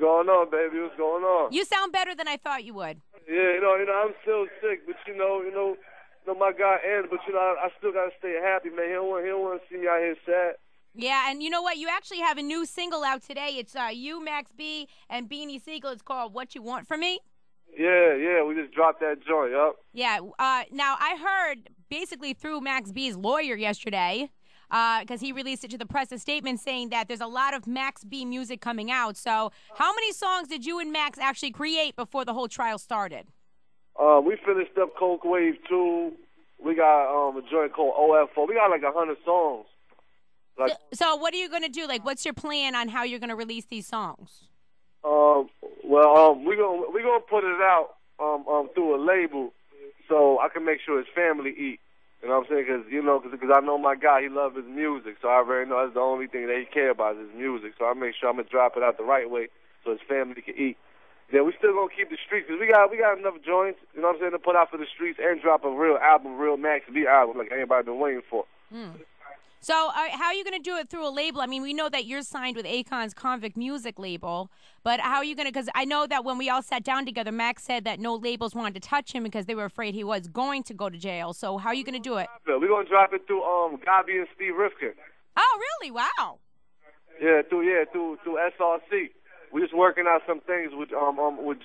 What's going on, baby? What's going on? You sound better than I thought you would. Yeah, I'm still sick, but my guy Ann, but I still gotta stay happy, man. He don't want to see me out here sad. Yeah, and you know what? You actually have a new single out today. It's you, Max B, and Beanie Siegel. It's called "What You Want From Me." Yeah, we just dropped that joint, yup. Yeah. Now I heard basically through Max B's lawyer yesterday, because he released it to the press, a statement saying that there's a lot of Max B music coming out. So, how many songs did you and Max actually create before the whole trial started? We finished up Coke Wave 2. We got a joint called OFO. We got like 100 songs. So what are you going to do? Like, what's your plan on how you're going to release these songs? We're gonna put it out through a label so I can make sure his family eat. You know what I'm saying? Because I know my guy, he loves his music, so I already know that's the only thing that he care about is his music. So I make sure I'm gonna drop it out the right way so his family can eat. Then we still gonna keep the streets because we got enough joints. You know what I'm saying, to put out for the streets and drop a real album, real Max B album like everybody been waiting for. So how are you going to do it through a label? I mean, we know that you're signed with Akon's Convict Music label, but how are you going to, because I know that when we all sat down together, Max said that no labels wanted to touch him because they were afraid he was going to go to jail. So how are you going to do it? We're going to drop it through Gabi and Steve Rifkin. Oh, really? Wow. Yeah, through SRC. We're just working out some things with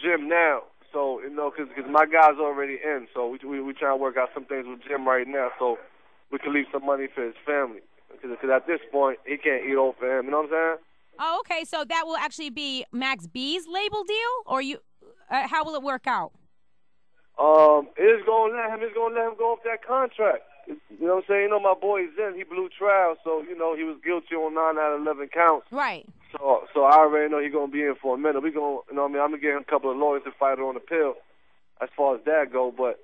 Jim now. So, because my guy's already in, so we trying to work out some things with Jim right now, so we can leave some money for his family. Because at this point, he can't eat off of him. You know what I'm saying? Oh, okay. So that will actually be Max B's label deal, or how will it work out? It's gonna let him go off that contract. You know what I'm saying? My boy Zen, he blew trial, so he was guilty on 9 out of 11 counts. Right. So I already know he's gonna be in for a minute. I'm gonna get him a couple of lawyers to fight it on the pill, as far as that go. But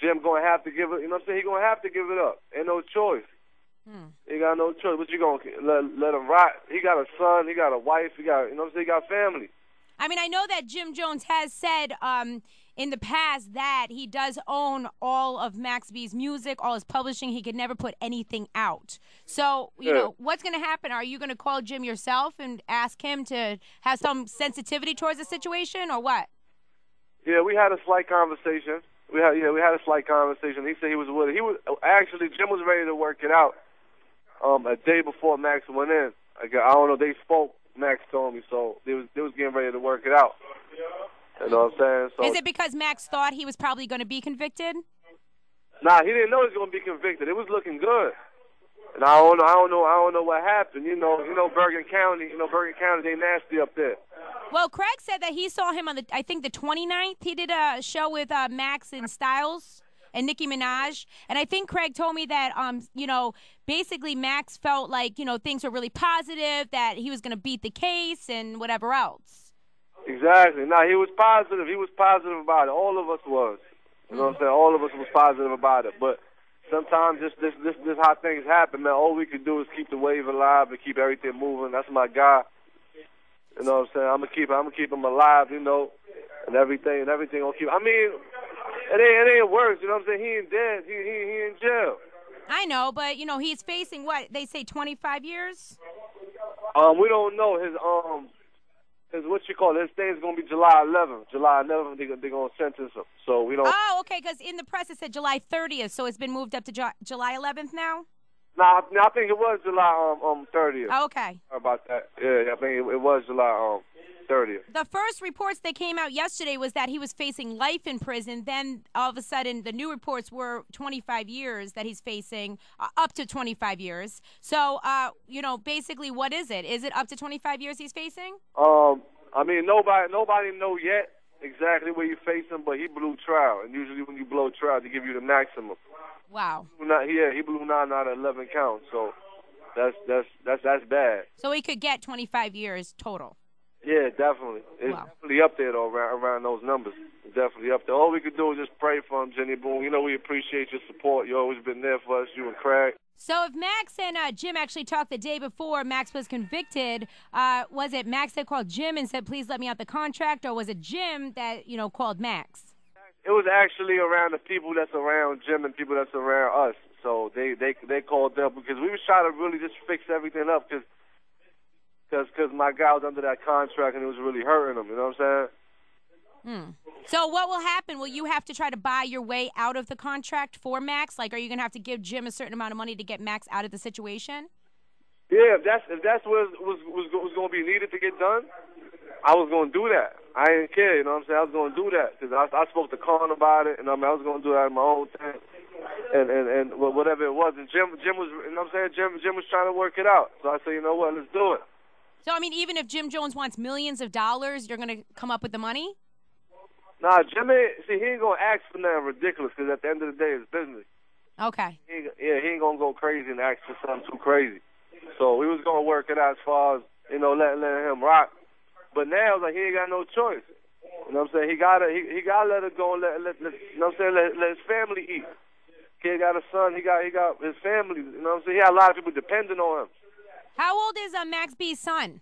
Jim gonna have to give it. You know what I'm saying? He gonna have to give it up. Ain't no choice. He got no choice. But you gonna let him rot? He got a son. He got a wife. He got he got family. I mean, I know that Jim Jones has said in the past that he does own all of Max B's music, all his publishing. He could never put anything out. So, you know, what's going to happen? Are you going to call Jim yourself and ask him to have some sensitivity towards the situation, or what? Yeah, we had a slight conversation. We had a slight conversation. He said he was with it. Jim was ready to work it out a day before Max went in. I don't know, they spoke, Max told me, so they was getting ready to work it out. You know what I'm saying? So, is it because Max thought he was probably going to be convicted? Nah, he didn't know he was going to be convicted. It was looking good. And I don't know what happened. Bergen County, they nasty up there. Well, Craig said that he saw him on the 29th. He did a show with Max and Styles and Nicki Minaj. And I think Craig told me that, basically Max felt like, things were really positive, that he was going to beat the case and whatever else. Exactly. Nah, he was positive. He was positive about it. All of us was. You know what I'm saying? All of us was positive about it. But sometimes this how things happen, man. All we can do is keep the wave alive and keep everything moving. That's my guy. You know what I'm saying? I'm gonna keep him alive, and everything gonna keep. I mean, it ain't worse. You know what I'm saying? He ain't dead. He in jail. I know, but he's facing what they say 25 years. We don't know his his thing's gonna be July 11th. July 11th, they're gonna sentence him. So we don't. Oh, okay. Because in the press it said July 30th, so it's been moved up to July 11th now. Nah, I think it was July 30th. Oh, okay. Sorry about that. Yeah, I think it was July 30th. The first reports that came out yesterday was that he was facing life in prison. Then all of a sudden, the new reports were 25 years that he's facing, up to 25 years. So, basically, what is it? Is it up to 25 years he's facing? I mean, nobody know yet exactly where you're facing, but he blew trial. And usually when you blow trial, they give you the maximum. Wow. He blew 9 out of 11 counts, so that's bad. So he could get 25 years total. Yeah, definitely. It's definitely up there, though, around those numbers. It's definitely up there. All we could do is just pray for him, Jenny Boone. We appreciate your support. You've always been there for us, you and Craig. So if Max and Jim actually talked the day before Max was convicted, was it Max that called Jim and said, please let me out the contract, or was it Jim that, called Max? It was actually around the people that's around Jim and people that's around us. So they called them because we was trying to really just fix everything up because because my guy was under that contract and it was really hurting him. You know what I'm saying? So what will happen? Will you have to try to buy your way out of the contract for Max? Like, are you going to have to give Jim a certain amount of money to get Max out of the situation? Yeah, if that's what was going to be needed to get done, I was going to do that. I didn't care, you know what I'm saying? I was going to do that because I spoke to Khan about it, and I was going to do that in my own time, and whatever it was. And Jim was, you know what I'm saying? Jim was trying to work it out. So I said, you know what, let's do it. So, I mean, even if Jim Jones wants millions of dollars, you're going to come up with the money? Nah, Jim he ain't going to ask for nothing ridiculous because at the end of the day, it's business. Okay. He ain't going to go crazy and ask for something too crazy. So we was going to work it out as far as, you know, letting him rock. But now, like, he ain't got no choice. You know what I'm saying? He gotta let it go and let you know what I'm saying? Let his family eat. Kid got a son. He got his family. You know what I'm saying? He had a lot of people depending on him. How old is Max B's son?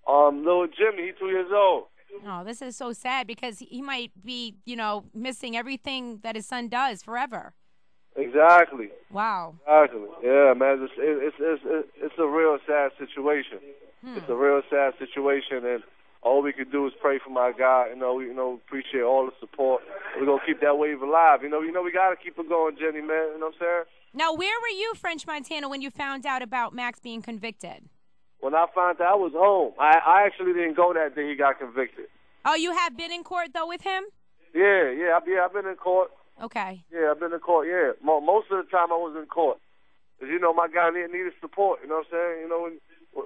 Little Jimmy. He's 2 years old. Oh, this is so sad because he might be, you know, missing everything that his son does forever. Exactly. Wow. Exactly. Yeah, man. It's a real sad situation. It's a real sad situation, and all we could do is pray for my guy. You know, we appreciate all the support. We're gonna keep that wave alive. You know, we gotta keep it going, Jenny, man. You know what I'm saying? Now, where were you, French Montana, when you found out about Max being convicted? When I found out, I was home. I actually didn't go that day he got convicted. Oh, you have been in court though with him? Yeah. I've been in court. Okay. Yeah, I've been in court. Yeah, most of the time I was in court, cause you know my guy needed support. You know what I'm saying? You know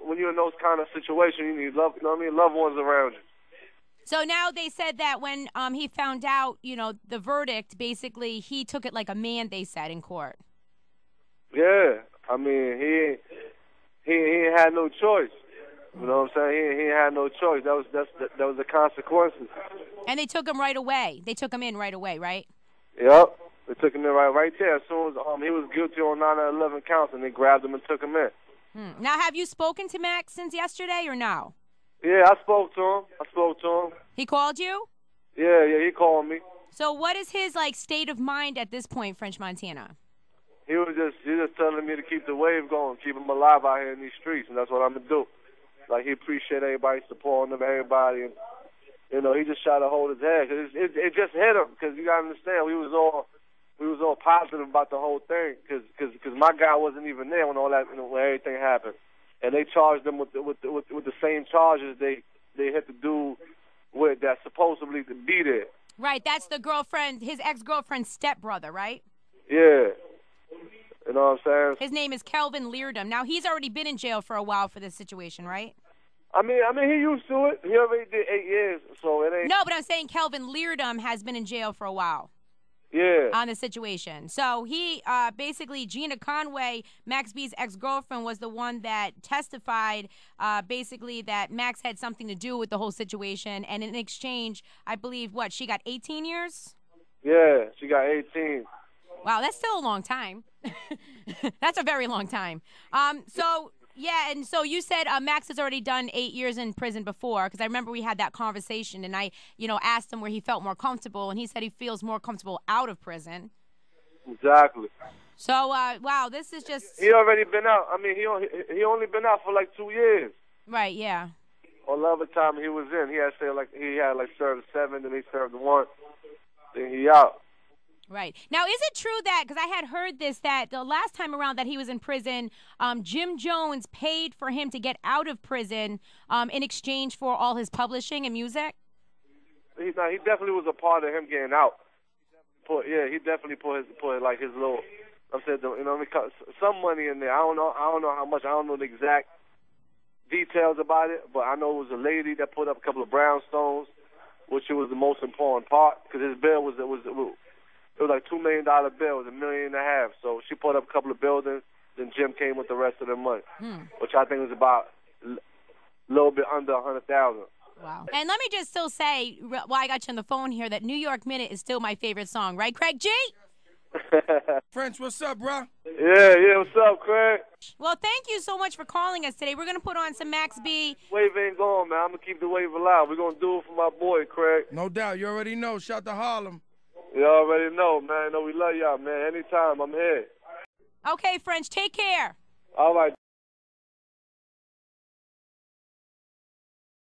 when you're in those kind of situations, you need love. You know what I mean? Loved ones around you. So now they said that when he found out, you know, the verdict, basically he took it like a man. They said in court. Yeah, I mean he ain't had no choice. You know what I'm saying? He ain't had no choice. That was the consequences. And they took him right away. They took him in right away, right? Yep. They took him in right there. As soon as he was guilty on 9 or 11 counts, and they grabbed him and took him in. Now, have you spoken to Max since yesterday or no? Yeah, I spoke to him. He called you? Yeah, he called me. So what is his, like, state of mind at this point, French Montana? He was just telling me to keep the wave going, keep him alive out here in these streets, and that's what I'm going to do. Like, he appreciate everybody supporting him, everybody, and, you know, he just tried to hold his head. Cause it just hit him, because you got to understand, we was all positive about the whole thing, because my guy wasn't even there when all that, you know, when everything happened. And they charged him with the same charges they had to do with that supposedly to be there. Right, that's the girlfriend, his ex-girlfriend's stepbrother, right? Yeah. You know what I'm saying? His name is Kelvin Leardom. Now, he's already been in jail for a while for this situation, right? I mean, he used to it. He already did 8 years, so it ain't... No, but I'm saying Kelvin Leardom has been in jail for a while. Yeah. On the situation. So he, basically, Gina Conway, Max B's ex-girlfriend, was the one that testified, basically, that Max had something to do with the whole situation. And in exchange, I believe, she got 18 years? Yeah, she got 18. Wow, that's still a long time. That's a very long time. Yeah, and so you said Max has already done 8 years in prison before, because I remember we had that conversation, and I, asked him where he felt more comfortable, and he said he feels more comfortable out of prison. Exactly. So, wow, this is just... He already been out. I mean, he only been out for like 2 years. Right, yeah. On the other time he was in, he had served 7, then he served 1, then he out. Right. Now, is it true that, because I had heard this, that the last time around that he was in prison, Jim Jones paid for him to get out of prison in exchange for all his publishing and music? He definitely was a part of him getting out. He definitely put his little, I said, some money in there. I don't know how much. I don't know the exact details about it, but I know it was a lady that put up a couple of brownstones, which was the most important part, because his bill was like $2 million bill. It was $1.5 million. So she put up a couple of buildings. Then Jim came with the rest of the money, which I think was about a little bit under $100,000. Wow. And let me just still say, while I got you on the phone here, that New York Minute is still my favorite song, right, Craig G? French, what's up, bro? Yeah, what's up, Craig? Well, thank you so much for calling us today. We're going to put on some Max B. Wave ain't gone, man. I'm going to keep the wave alive. We're going to do it for my boy, Craig. No doubt. You already know. Shout to Harlem. You already know, man. We love y'all, man. Anytime, I'm here. Okay, French, take care. All right.